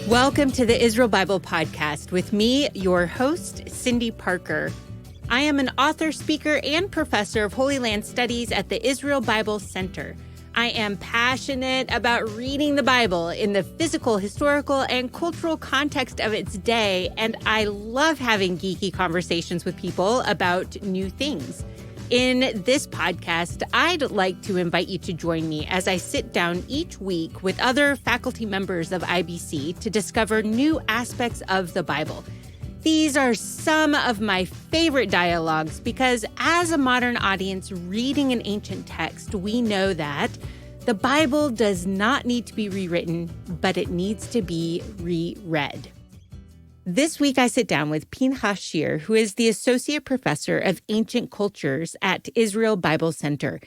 Welcome to the Israel Bible Podcast with me, your host, Cindy Parker. I am an author, speaker, and professor of Holy Land Studies at the Israel Bible Center. I am passionate about reading the Bible in the physical, historical, and cultural context of its day, and I love having geeky conversations with people about new things. In this podcast, I'd like to invite you to join me as I sit down each week with other faculty members of IBC to discover new aspects of the Bible. These are some of my favorite dialogues because as a modern audience reading an ancient text, we know that the Bible does not need to be rewritten, but it needs to be reread. This week, I sit down with Pinchas Shir, who is the Associate Professor of Ancient Cultures at Israel Bible Center.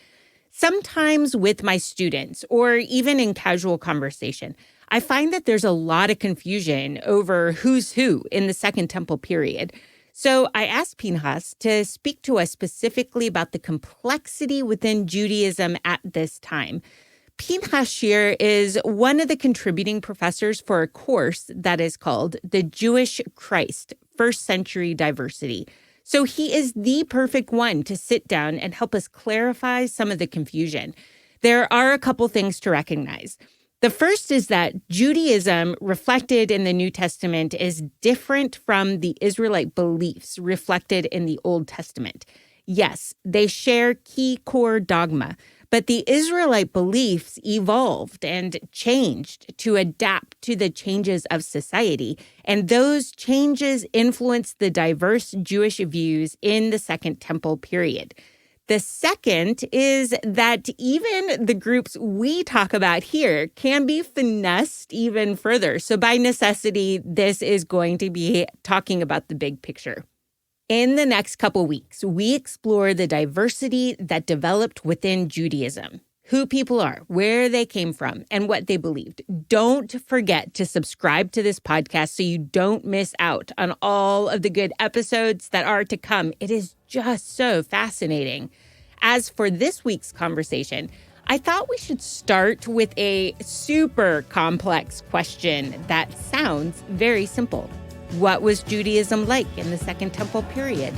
Sometimes with my students, or even in casual conversation, I find that there's a lot of confusion over who's who in the Second Temple period. So I asked Pinchas to speak to us specifically about the complexity within Judaism at this time. Pinchas Shir is one of the contributing professors for a course that is called The Jewish Christ, First Century Diversity. So he is the perfect one to sit down and help us clarify some of the confusion. There are a couple things to recognize. The first is that Judaism reflected in the New Testament is different from the Israelite beliefs reflected in the Old Testament. Yes, they share key core dogma, but the Israelite beliefs evolved and changed to adapt to the changes of society, and those changes influenced the diverse Jewish views in the Second Temple period. The second is that even the groups we talk about here can be finessed even further. So by necessity, this is going to be talking about the big picture. In the next couple weeks, we explore the diversity that developed within Judaism, who people are, where they came from, and what they believed. Don't forget to subscribe to this podcast so you don't miss out on all of the good episodes that are to come. It is just so fascinating. As for this week's conversation, I thought we should start with a super complex question that sounds very simple. What was Judaism like in the Second Temple period?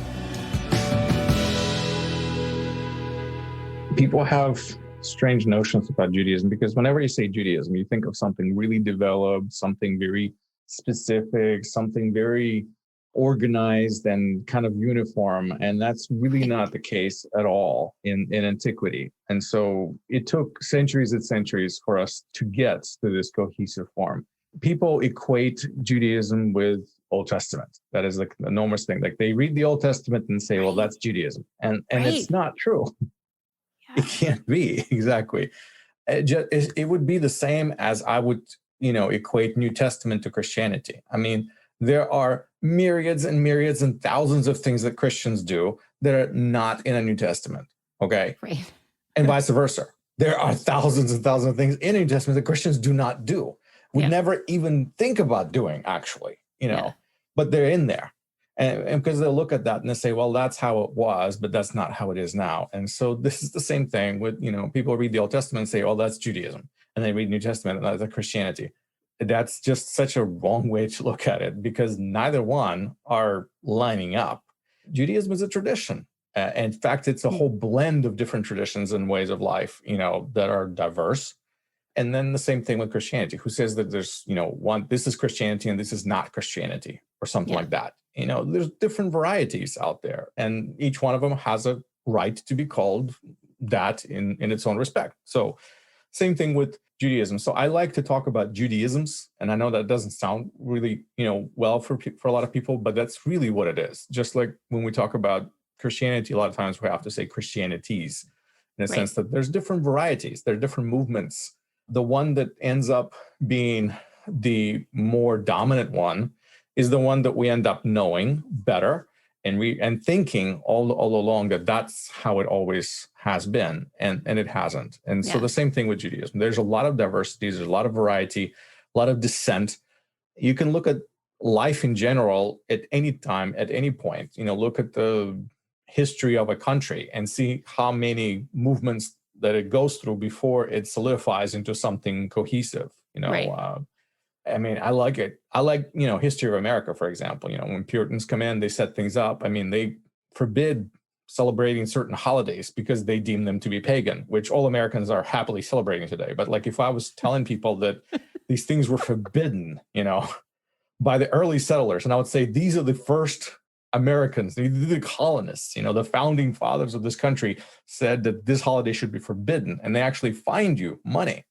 People have strange notions about Judaism because whenever you say Judaism, you think of something really developed, something very specific, something very organized and kind of uniform. And that's really not the case at all in antiquity. And so it took centuries and centuries for us to get to this cohesive form. People equate Judaism with Old Testament. That is like the enormous thing. Like they read the Old Testament and say, well, that's Judaism. And it's not true. Yeah. It can't be, exactly. It would be the same as I would, equate New Testament to Christianity. I mean, there are myriads and myriads and thousands of things that Christians do that are not in a New Testament, okay? Right. And vice versa. There are thousands and thousands of things in a New Testament that Christians do not do. Would never even think about doing, actually, but they're in there. And because they'll look at that and they say, well, that's how it was, but that's not how it is now. And so this is the same thing with, people read the Old Testament and say, oh, that's Judaism. And they read New Testament and that's Christianity. That's just such a wrong way to look at it because neither one are lining up. Judaism is a tradition. In fact, it's a whole blend of different traditions and ways of life, that are diverse. And then the same thing with Christianity, who says that there's, this is Christianity and this is not Christianity or something like that. There's different varieties out there and each one of them has a right to be called that in its own respect. So same thing with Judaism. So I like to talk about Judaisms, and I know that doesn't sound really, well for a lot of people, but that's really what it is. Just like when we talk about Christianity, a lot of times we have to say Christianities in a sense that there's different varieties, there are different movements. The one that ends up being the more dominant one is the one that we end up knowing better and thinking all along that that's how it always has been, and it hasn't. And so the same thing with Judaism. There's a lot of diversity, there's a lot of variety, a lot of dissent. You can look at life in general at any time, at any point. Look at the history of a country and see how many movements that it goes through before it solidifies into something cohesive. I mean, I like it. I like, history of America, for example. When Puritans come in, they set things up. I mean, they forbid celebrating certain holidays because they deem them to be pagan, which all Americans are happily celebrating today. But like if I was telling people that these things were forbidden, by the early settlers, and I would say these are the first Americans, the colonists, the founding fathers of this country said that this holiday should be forbidden, and they actually fined you money.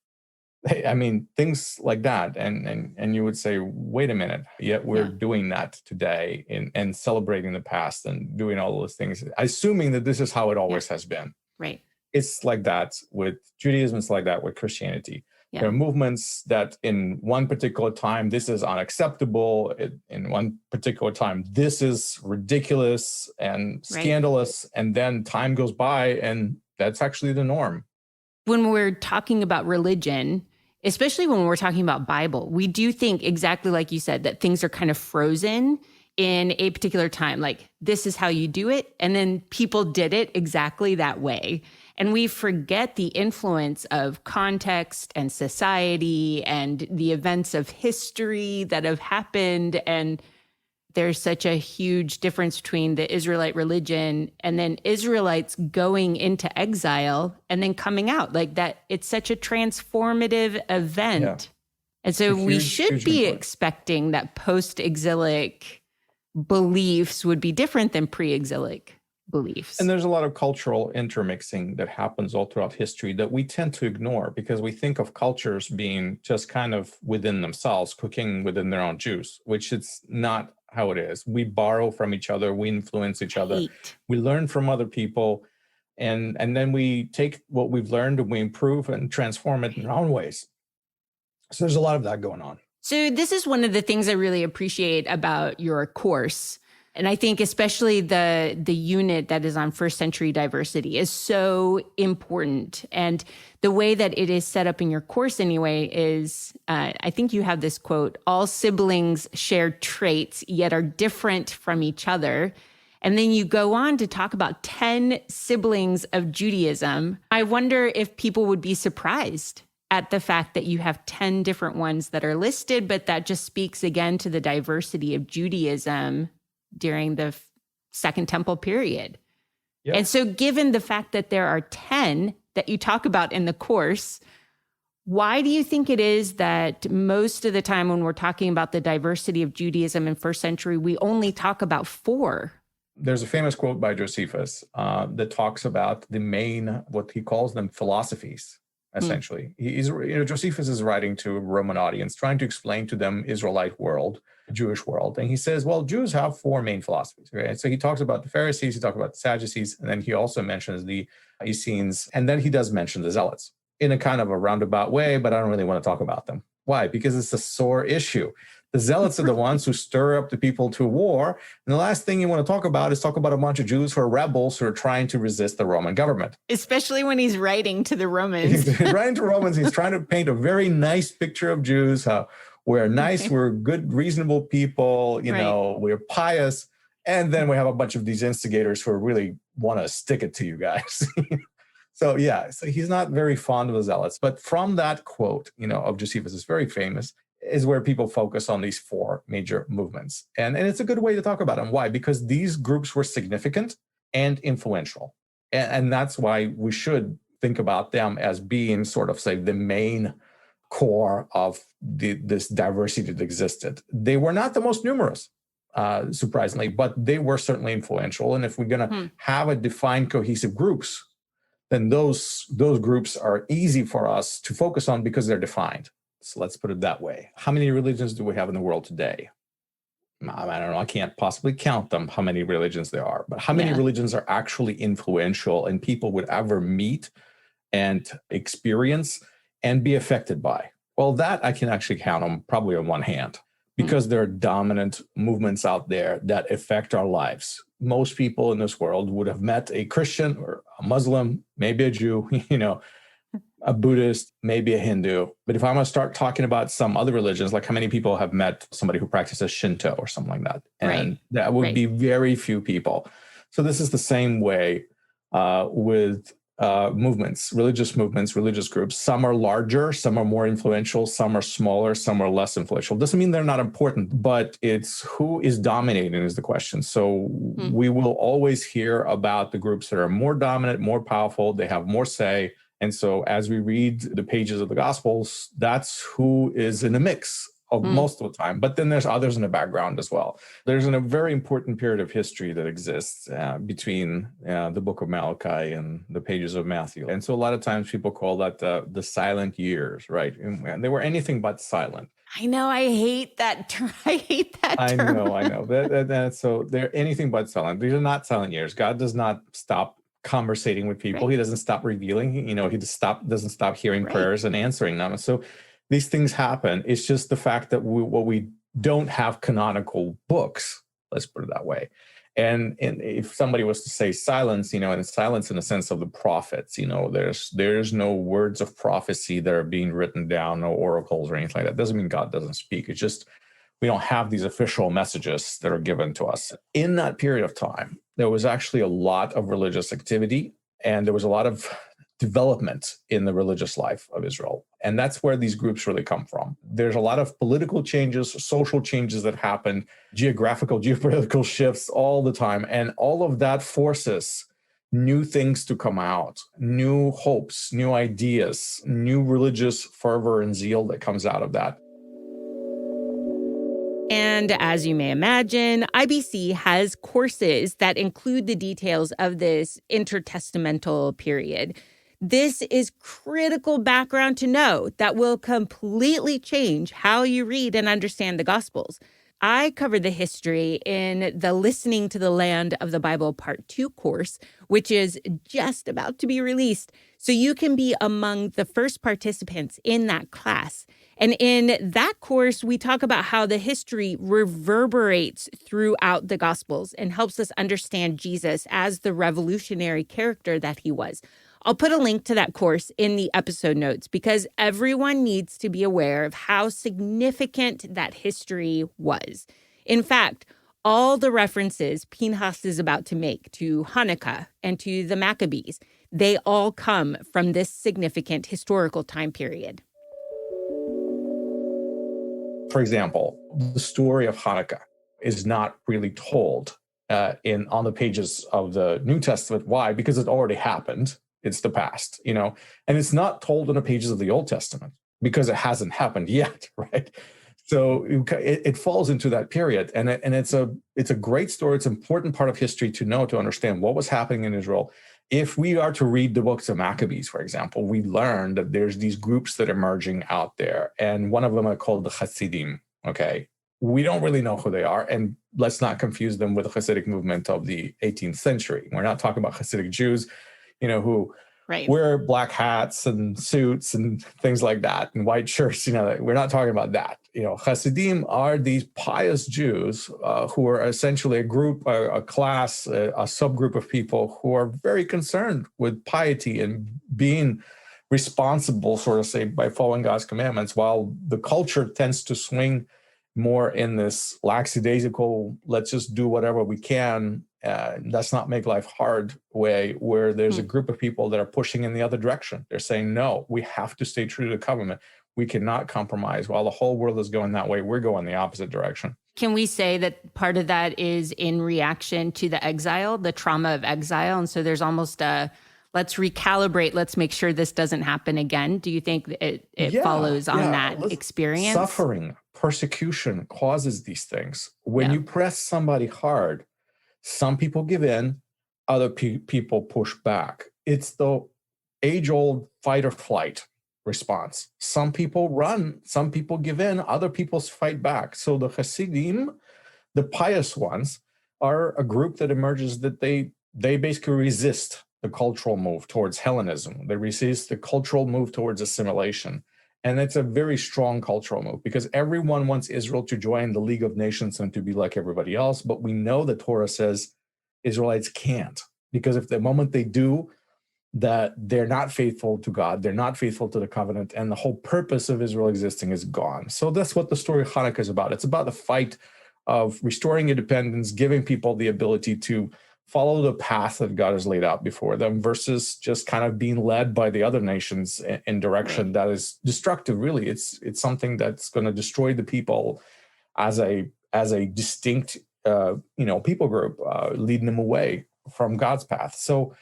I mean, things like that. And you would say, wait a minute, yet we're doing that today and celebrating the past and doing all those things, assuming that this is how it always has been. Right. It's like that with Judaism. It's like that with Christianity. Yeah. There are movements that in one particular time, this is unacceptable. In one particular time, this is ridiculous and scandalous. Right. And then time goes by and that's actually the norm. When we're talking about religion, especially when we're talking about Bible, we do think exactly like you said, that things are kind of frozen in a particular time. Like, this is how you do it. And then people did it exactly that way. And we forget the influence of context and society and the events of history that have happened. And there's such a huge difference between the Israelite religion and then Israelites going into exile and then coming out like that. It's such a transformative event. Yeah. And so we should be expecting that post-exilic beliefs would be different than pre-exilic beliefs. And there's a lot of cultural intermixing that happens all throughout history that we tend to ignore because we think of cultures being just kind of within themselves, cooking within their own juice, which it's not how it is. We borrow from each other, we influence each other, we learn from other people, and then we take what we've learned and we improve and transform it in our own ways. So there's a lot of that going on. So this is one of the things I really appreciate about your course. And I think especially the unit that is on first century diversity is so important. And the way that it is set up in your course anyway is, I think you have this quote, all siblings share traits, yet are different from each other. And then you go on to talk about 10 siblings of Judaism. I wonder if people would be surprised at the fact that you have 10 different ones that are listed, but that just speaks again to the diversity of Judaism during the Second Temple period. Yep. And so given the fact that there are 10 that you talk about in the course, why do you think it is that most of the time when we're talking about the diversity of Judaism in first century, we only talk about 4? There's a famous quote by Josephus that talks about the main, what he calls them, philosophies, essentially. Josephus is writing to a Roman audience, trying to explain to them Israelite world, Jewish world. And he says, well, Jews have 4 main philosophies, right? So he talks about the Pharisees, he talks about the Sadducees, and then he also mentions the Essenes, and then he does mention the Zealots in a kind of a roundabout way, but I don't really want to talk about them. Why? Because it's a sore issue. The Zealots are the ones who stir up the people to war. And the last thing you want to talk about is talk about a bunch of Jews who are rebels who are trying to resist the Roman government. Especially when he's writing to the Romans. He's writing to Romans. He's trying to paint a very nice picture of Jews. How we're nice, we're good, reasonable people, we're pious. And then we have a bunch of these instigators who really want to stick it to you guys. So he's not very fond of the Zealots. But from that quote, of Josephus, is very famous, is where people focus on these 4 major movements. And it's a good way to talk about them. Why? Because these groups were significant and influential. And that's why we should think about them as being sort of, say, the main core of this diversity that existed. They were not the most numerous, surprisingly, but they were certainly influential. And if we're going to have a defined cohesive groups, then those groups are easy for us to focus on because they're defined. So let's put it that way. How many religions do we have in the world today? I don't know. I can't possibly count them, how many religions there are. But how many religions are actually influential and people would ever meet and experience and be affected by? Well, that I can actually count them probably on one hand because there are dominant movements out there that affect our lives. Most people in this world would have met a Christian or a Muslim, maybe a Jew, a Buddhist, maybe a Hindu. But if I'm going to start talking about some other religions, like how many people have met somebody who practices Shinto or something like that? And that would be very few people. So this is the same way with movements, religious groups. Some are larger, some are more influential, some are smaller, some are less influential. Doesn't mean they're not important, but it's who is dominating is the question. So we will always hear about the groups that are more dominant, more powerful, they have more say. And so as we read the pages of the Gospels, that's who is in the mix of most of the time. But then there's others in the background as well. There's a very important period of history that exists between the book of Malachi and the pages of Matthew. And so a lot of times people call that the silent years, right? And they were anything but silent. I know. I hate that term. I hate that term. I know. So they're anything but silent. These are not silent years. God does not stop conversating with people. Right. He doesn't stop revealing. He doesn't stop hearing prayers and answering them. So these things happen. It's just the fact that we don't have canonical books, let's put it that way. And if somebody was to say silence, and silence in the sense of the prophets, there's no words of prophecy that are being written down, no oracles or anything like that. Doesn't mean God doesn't speak. It's just we don't have these official messages that are given to us. In that period of time, there was actually a lot of religious activity, and there was a lot of development in the religious life of Israel. And that's where these groups really come from. There's a lot of political changes, social changes that happen, geopolitical shifts all the time. And all of that forces new things to come out, new hopes, new ideas, new religious fervor and zeal that comes out of that. And as you may imagine, IBC has courses that include the details of this intertestamental period. This is critical background to know that will completely change how you read and understand the Gospels. I covered the history in the Listening to the Land of the Bible Part 2 course, which is just about to be released. So you can be among the first participants in that class. And in that course, we talk about how the history reverberates throughout the Gospels and helps us understand Jesus as the revolutionary character that he was. I'll put a link to that course in the episode notes because everyone needs to be aware of how significant that history was. In fact, all the references Pinchas is about to make to Hanukkah and to the Maccabees, they all come from this significant historical time period. For example, the story of Hanukkah is not really told on the pages of the New Testament. Why? Because it already happened. It's the past, and it's not told in the pages of the Old Testament because it hasn't happened yet, right? So it falls into that period, and it's a great story. It's an important part of history to know, to understand what was happening in Israel. If we are to read the books of Maccabees, for example, we learn that there's these groups that are emerging out there, and one of them are called the Hasidim. Okay, we don't really know who they are, and let's not confuse them with the Hasidic movement of the 18th century. We're not talking about Hasidic Jews, who wear black hats and suits and things like that, and white shirts. We're not talking about that. Hasidim are these pious Jews who are essentially a group, a class, a subgroup of people who are very concerned with piety and being responsible, sort of say, by following God's commandments, while the culture tends to swing more in this lackadaisical, let's just do whatever we can, let's not make life hard way, where there's a group of people that are pushing in the other direction. They're saying, no, we have to stay true to the covenant. We cannot compromise. While the whole world is going that way, we're going the opposite direction. Can we say that part of that is in reaction to the exile, the trauma of exile? And so there's almost a, let's recalibrate, let's make sure this doesn't happen again. Do you think it follows on that experience? Suffering, persecution causes these things. When you press somebody hard, some people give in, other people push back. It's the age-old fight or flight response. Some people run, some people give in, other people fight back. So the Hasidim, the pious ones, are a group that emerges that they basically resist the cultural move towards Hellenism. They resist the cultural move towards assimilation. And it's a very strong cultural move because everyone wants Israel to join the League of Nations and to be like everybody else. But we know the Torah says Israelites can't, because if the moment they do, that they're not faithful to God, they're not faithful to the covenant, and the whole purpose of Israel existing is gone. So that's what the story of Hanukkah is about. It's about the fight of restoring independence, giving people the ability to follow the path that God has laid out before them versus just kind of being led by the other nations in direction that is destructive. Really, it's something that's going to destroy the people as a distinct people group, leading them away from God's path. So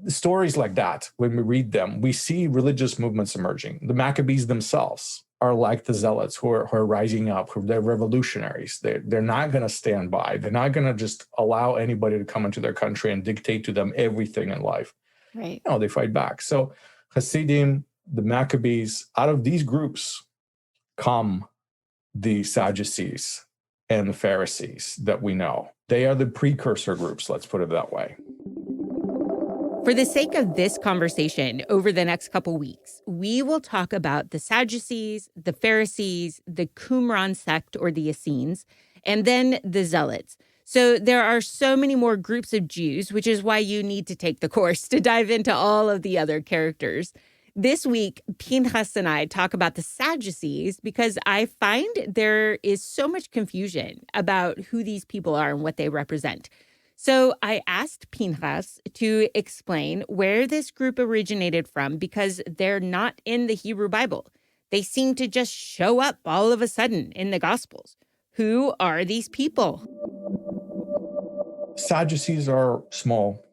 stories like that, when we read them, we see religious movements emerging. The Maccabees themselves are like the Zealots who are rising up, they're revolutionaries. They're not going to stand by. They're not going to just allow anybody to come into their country and dictate to them everything in life. Right. No, they fight back. So Hasidim, the Maccabees, out of these groups come the Sadducees and the Pharisees that we know. They are the precursor groups, let's put it that way. For the sake of this conversation over the next couple weeks, we will talk about the Sadducees, the Pharisees, the Qumran sect or the Essenes, and then the Zealots. So there are so many more groups of Jews, which is why you need to take the course to dive into all of the other characters. This week, Pinchas and I talk about the Sadducees because I find there is so much confusion about who these people are and what they represent. So I asked Pinchas to explain where this group originated from because they're not in the Hebrew Bible. They seem to just show up all of a sudden in the Gospels. Who are these people? Sadducees are small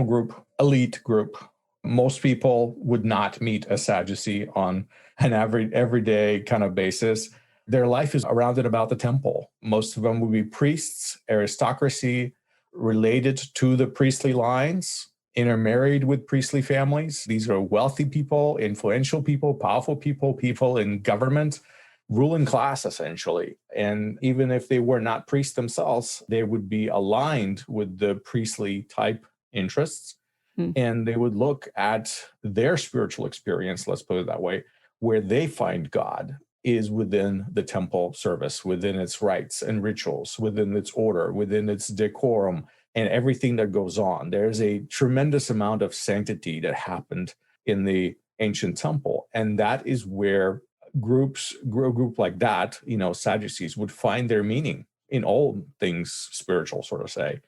group, elite group. Most people would not meet a Sadducee on an everyday kind of basis. Their life is around and about the temple. Most of them would be priests, aristocracy, related to the priestly lines, intermarried with priestly families. These are wealthy people, influential people, powerful people, people in government, ruling class, essentially. And even if they were not priests themselves, they would be aligned with the priestly type interests. And they would look at their spiritual experience, let's put it that way, where they find God is within the temple service, within its rites and rituals, within its order, within its decorum, and everything that goes on. There's a tremendous amount of sanctity that happened in the ancient temple. And that is where a group like that, Sadducees, would find their meaning in all things spiritual, sort of say.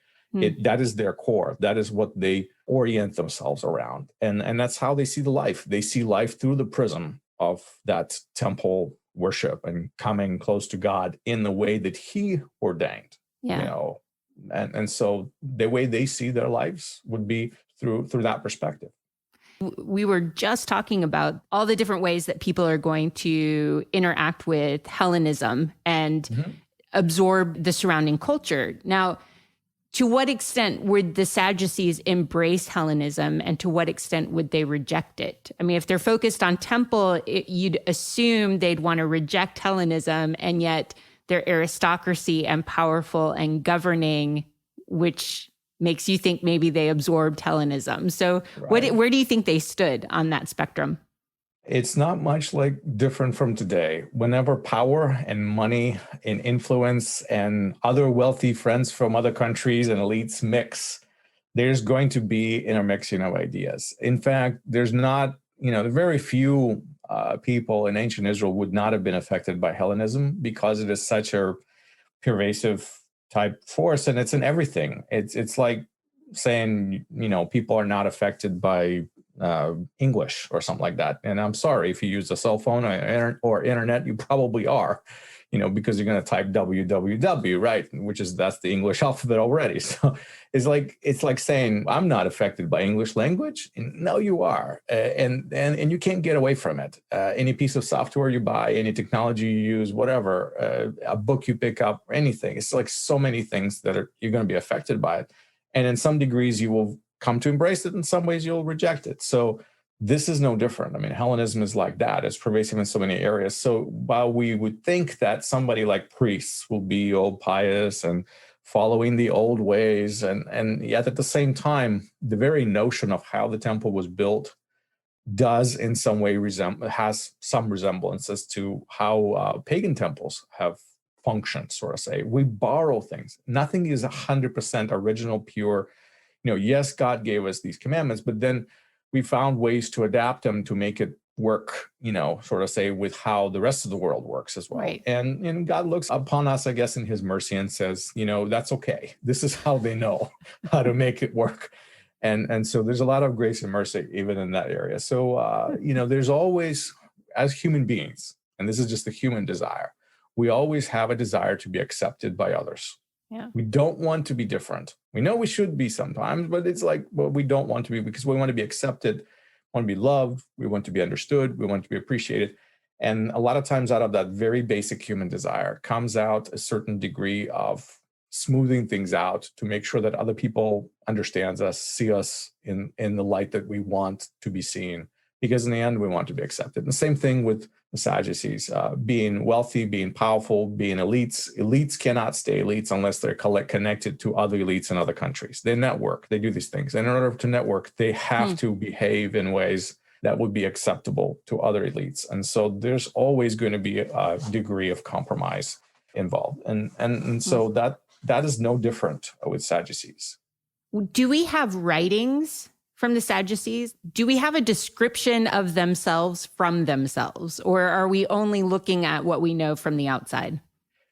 That is their core. That is what they orient themselves around. And that's how they see the life. They see life through the prism of that temple worship and coming close to God in the way that he ordained. And so the way they see their lives would be through that perspective. We were just talking about all the different ways that people are going to interact with Hellenism and absorb the surrounding culture. Now, to what extent would the Sadducees embrace Hellenism and to what extent would they reject it? I mean, if they're focused on temple, you'd assume they'd want to reject Hellenism, and yet they're aristocracy and powerful and governing, which makes you think maybe they absorbed Hellenism. So where do you think they stood on that spectrum? It's not much different from today. Whenever power and money and influence and other wealthy friends from other countries and elites mix, there's going to be intermixing of ideas. In fact, there's not, very few people in ancient Israel would not have been affected by Hellenism because it is such a pervasive type force, and it's in everything. It's like saying, people are not affected by English or something like that. And I'm sorry, if you use a cell phone or internet, you probably are, because you're going to type www, right? That's the English alphabet already. So it's like saying, I'm not affected by English language. And no, you are. And you can't get away from it. Any piece of software you buy, any technology you use, whatever, a book you pick up, anything. It's like so many things that you're going to be affected by it. And in some degrees, you will come to embrace it. In some ways, you'll reject it. So this is no different. I mean, Hellenism is like that. It's pervasive in so many areas. So while we would think that somebody like priests will be all pious and following the old ways, and yet at the same time, the very notion of how the temple was built does in some way has some resemblances to how pagan temples have functioned, sort of say. We borrow things. Nothing is 100% original, pure. Yes, God gave us these commandments, but then we found ways to adapt them to make it work, sort of say with how the rest of the world works as well. Right. And God looks upon us, I guess, in his mercy and says, that's okay. This is how they know how to make it work. And so there's a lot of grace and mercy even in that area. So, there's always, as human beings, and this is just the human desire, we always have a desire to be accepted by others. Yeah. We don't want to be different. We know we should be sometimes, but it's like, well, we don't want to be, because we want to be accepted, want to be loved, we want to be understood, we want to be appreciated. And a lot of times out of that very basic human desire comes out a certain degree of smoothing things out to make sure that other people understand us, see us in the light that we want to be seen. Because in the end, we want to be accepted. And the same thing with the Sadducees, being wealthy, being powerful, being elites. Elites cannot stay elites unless they're connected to other elites in other countries. They network, they do these things. And in order to network, they have to behave in ways that would be acceptable to other elites. And so there's always going to be a degree of compromise involved. And so that is no different with Sadducees. Do we have writings from the Sadducees? Do we have a description of themselves from themselves, or are we only looking at what we know from the outside?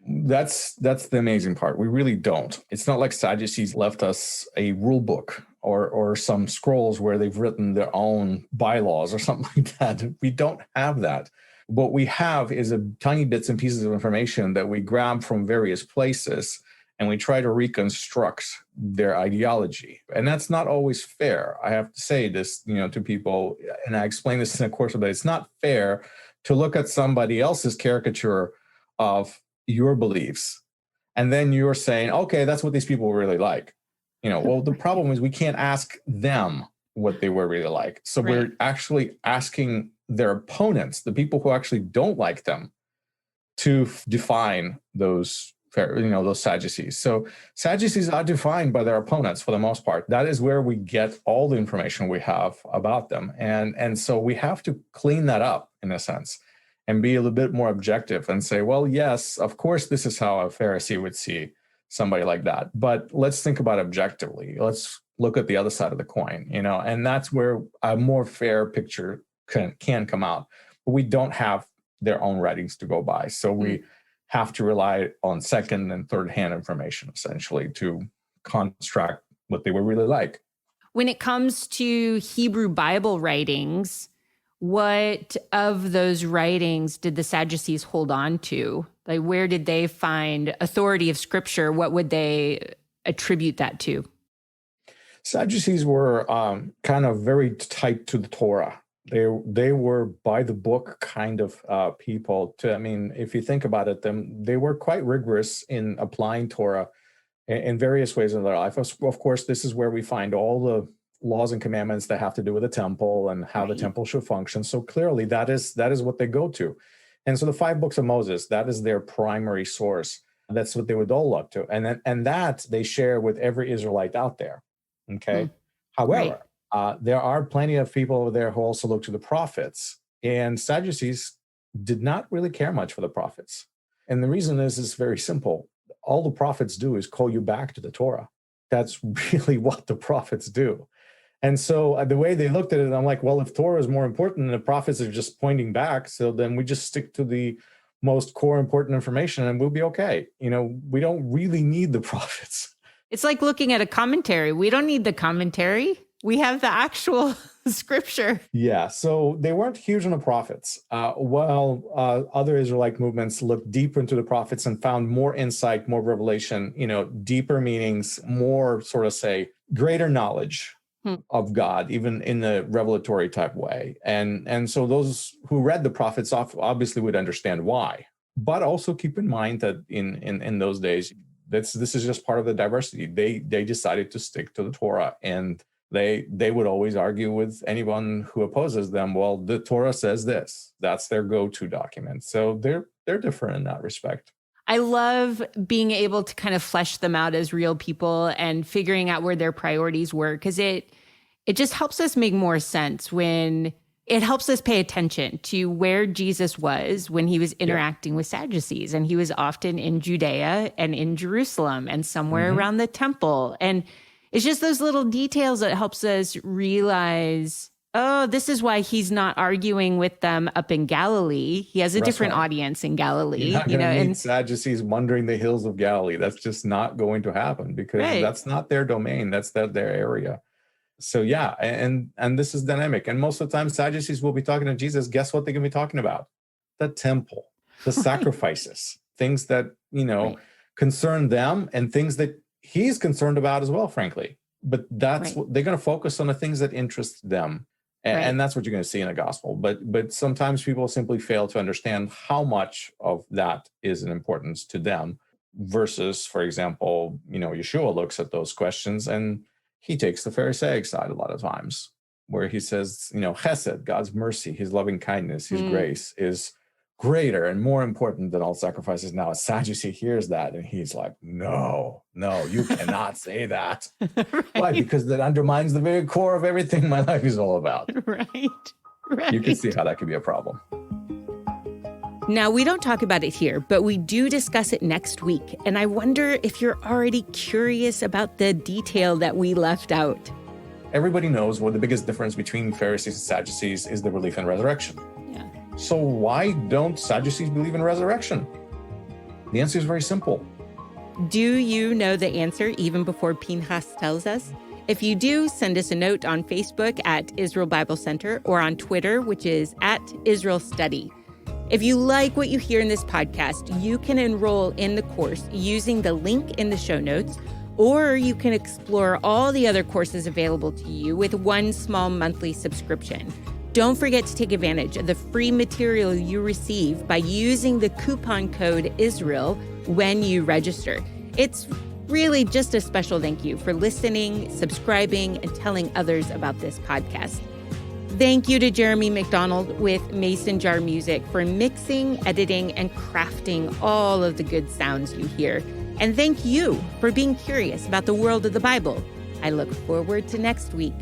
That's the amazing part. We really don't. It's not like Sadducees left us a rule book or some scrolls where they've written their own bylaws or something like that. We don't have that. What we have is a tiny bits and pieces of information that we grab from various places, and we try to reconstruct their ideology. And that's not always fair. I have to say this, to people, and I explain this in a course, but it's not fair to look at somebody else's caricature of your beliefs, and then you're saying, okay, that's what these people really like. Well, the problem is we can't ask them what they were really like. So Right. We're actually asking their opponents, the people who actually don't like them, to define those Sadducees. So Sadducees are defined by their opponents for the most part. That is where we get all the information we have about them. And so we have to clean that up in a sense and be a little bit more objective and say, well, yes, of course, this is how a Pharisee would see somebody like that. But let's think about it objectively. Let's look at the other side of the coin, and that's where a more fair picture can come out. But we don't have their own writings to go by. So we have to rely on second and third hand information, essentially, to construct what they were really like. When it comes to Hebrew Bible writings, what of those writings did the Sadducees hold on to? Like, where did they find authority of Scripture? What would they attribute that to? Sadducees were kind of very tight to the Torah. They were by the book kind of people. If you think about it, they were quite rigorous in applying Torah in various ways in their life. Of course, this is where we find all the laws and commandments that have to do with the temple and how the temple should function. So clearly, that is what they go to. And so the 5 books of Moses, that is their primary source. That's what they would all look to, and that they share with every Israelite out there. Okay, however. There are plenty of people over there who also look to the prophets, and Sadducees did not really care much for the prophets. And the reason is very simple. All the prophets do is call you back to the Torah. That's really what the prophets do. And so the way they looked at it, I'm like, well, if Torah is more important and the prophets are just pointing back, so then we just stick to the most core important information and we'll be okay. We don't really need the prophets. It's like looking at a commentary. We don't need the commentary. We have the actual Scripture. Yeah. So they weren't huge on the prophets. While other Israelite movements looked deeper into the prophets and found more insight, more revelation, deeper meanings, more sort of say greater knowledge of God, even in the revelatory type way. And so those who read the prophets obviously would understand why. But also keep in mind that in those days, this is just part of the diversity. They decided to stick to the Torah, and they would always argue with anyone who opposes them. Well, the Torah says this. That's their go-to document. So they're different in that respect. I love being able to kind of flesh them out as real people and figuring out where their priorities were, because it just helps us make more sense when it helps us pay attention to where Jesus was when he was interacting with Sadducees. And he was often in Judea and in Jerusalem and somewhere around the temple. And it's just those little details that helps us realize Oh, this is why he's not arguing with them up in Galilee. He has a different audience in Galilee. You're not going to meet Sadducees wandering the hills of Galilee. That's just not going to happen because that's not their domain. That's their area. So yeah, and this is dynamic. And most of the time, Sadducees will be talking to Jesus. Guess what they're going to be talking about? The temple, the sacrifices, things that, concern them and things that he's concerned about as well, frankly. But that's what they're going to focus on, the things that interest them. And that's what you're going to see in the gospel. But sometimes people simply fail to understand how much of that is an importance to them versus, for example, Yeshua looks at those questions and he takes the Pharisaic side a lot of times, where he says, chesed, God's mercy, his loving kindness, his grace is greater and more important than all sacrifices. Now a Sadducee hears that and he's like, no, you cannot say that. Why? Because that undermines the very core of everything my life is all about. Right. You can see how that could be a problem. Now, we don't talk about it here, but we do discuss it next week. And I wonder if you're already curious about the detail that we left out. Everybody knows what the biggest difference between Pharisees and Sadducees is the belief in resurrection. So why don't Sadducees believe in resurrection? The answer is very simple. Do you know the answer even before Pinchas tells us? If you do, send us a note on Facebook at Israel Bible Center or on Twitter, which is at Israel Study. If you like what you hear in this podcast, you can enroll in the course using the link in the show notes, or you can explore all the other courses available to you with one small monthly subscription. Don't forget to take advantage of the free material you receive by using the coupon code Israel when you register. It's really just a special thank you for listening, subscribing, and telling others about this podcast. Thank you to Jeremy McDonald with Mason Jar Music for mixing, editing, and crafting all of the good sounds you hear. And thank you for being curious about the world of the Bible. I look forward to next week.